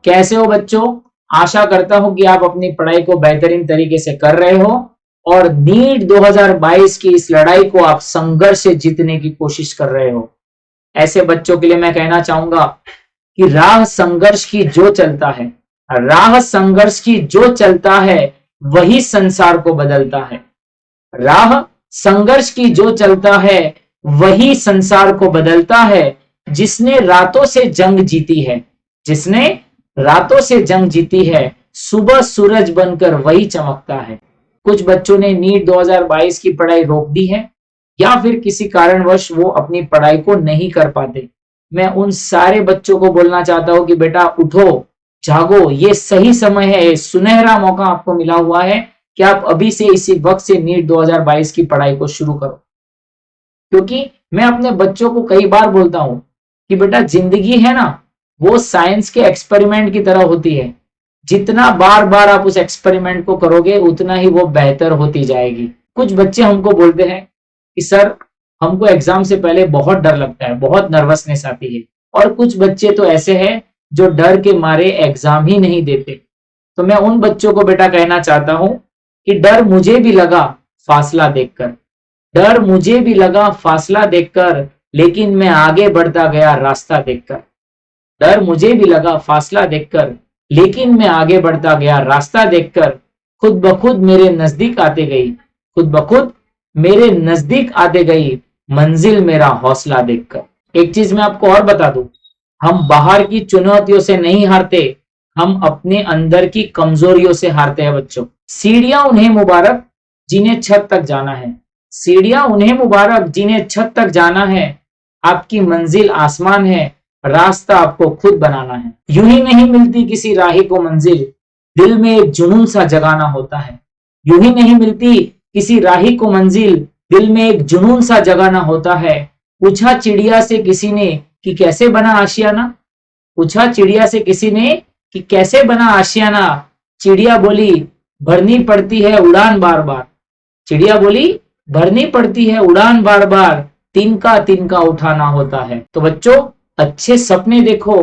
कैसे हो बच्चों? आशा करता हूं कि आप अपनी पढ़ाई को बेहतरीन तरीके से कर रहे हो और नीट 2022 की इस लड़ाई को आप संघर्ष से जीतने की कोशिश कर रहे हो। ऐसे बच्चों के लिए मैं कहना चाहूंगा कि राह संघर्ष की जो चलता है, राह संघर्ष की जो चलता है वही संसार को बदलता है। राह संघर्ष की जो चलता है वही संसार को बदलता है। जिसने रातों से जंग जीती है, जिसने रातों से जंग जीती है, सुबह सूरज बनकर वही चमकता है। कुछ बच्चों ने नीट 2022 की पढ़ाई रोक दी है या फिर किसी कारणवश वो अपनी पढ़ाई को नहीं कर पाते। मैं उन सारे बच्चों को बोलना चाहता हूं कि बेटा उठो, जागो, ये सही समय है, सुनहरा मौका आपको मिला हुआ है कि आप अभी से इसी वक्त से नीट 2022 की पढ़ाई को शुरू करो। क्योंकि मैं अपने बच्चों को कई बार बोलता हूं कि बेटा जिंदगी है ना, वो साइंस के एक्सपेरिमेंट की तरह होती है। जितना बार बार आप उस एक्सपेरिमेंट को करोगे उतना ही वो बेहतर होती जाएगी। कुछ बच्चे हमको बोलते हैं कि सर हमको एग्जाम से पहले बहुत डर लगता है, बहुत नर्वसनेस आती है। और कुछ बच्चे तो ऐसे हैं जो डर के मारे एग्जाम ही नहीं देते। तो मैं उन बच्चों को बेटा कहना चाहता हूं कि डर मुझे भी लगा फासला देखकर, डर मुझे भी लगा फासला देखकर, लेकिन मैं आगे बढ़ता गया रास्ता देखकर। डर मुझे भी लगा फासला देखकर, लेकिन मैं आगे बढ़ता गया रास्ता देखकर। खुद ब खुद मेरे नजदीक आते गई, खुद ब खुद मेरे नजदीक आते गई, मंजिल मेरा हौसला देखकर। एक चीज मैं आपको और बता दूं, हम बाहर की चुनौतियों से नहीं हारते, हम अपने अंदर की कमजोरियों से हारते हैं बच्चों। सीढ़ियां उन्हें मुबारक जिन्हें छत तक जाना है, सीढ़ियां उन्हें मुबारक जिन्हें छत तक जाना है। आपकी मंजिल आसमान है, रास्ता आपको खुद बनाना है। यूं ही नहीं मिलती किसी राही को मंजिल, दिल में एक जुनून सा जगाना होता है। यूं ही नहीं मिलती किसी राही को मंजिल, दिल में एक जुनून सा जगाना होता है। पूछा चिड़िया से किसी ने कि कैसे बना आशियाना, पूछा चिड़िया से किसी ने कि कैसे बना आशियाना। चिड़िया बोली भरनी पड़ती है उड़ान बार बार, चिड़िया बोली भरनी पड़ती है उड़ान बार बार, तिनका तिनका उठाना होता है। तो बच्चों अच्छे सपने देखो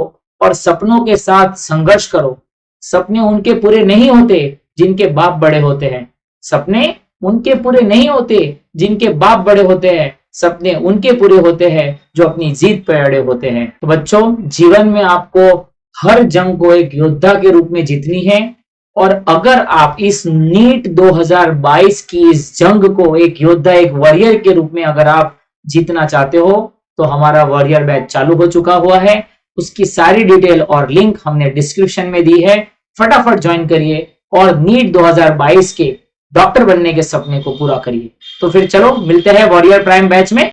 और सपनों के साथ संघर्ष करो। सपने उनके पूरे नहीं होते जिनके बाप बड़े होते हैं, सपने उनके पूरे नहीं होते जिनके बाप बड़े होते हैं, सपने उनके पूरे होते हैं जो अपनी जीत पर अड़े होते हैं। तो बच्चों जीवन में आपको हर जंग को एक योद्धा के रूप में जीतनी है और अगर आप इस नीट 2022 की इस जंग को एक योद्धा, एक वॉरियर के रूप में अगर आप जीतना चाहते हो तो हमारा वॉरियर बैच चालू हो चुका हुआ है। उसकी सारी डिटेल और लिंक हमने डिस्क्रिप्शन में दी है, फटाफट ज्वाइन करिए और नीट 2022 के डॉक्टर बनने के सपने को पूरा करिए। तो फिर चलो मिलते हैं वॉरियर प्राइम बैच में।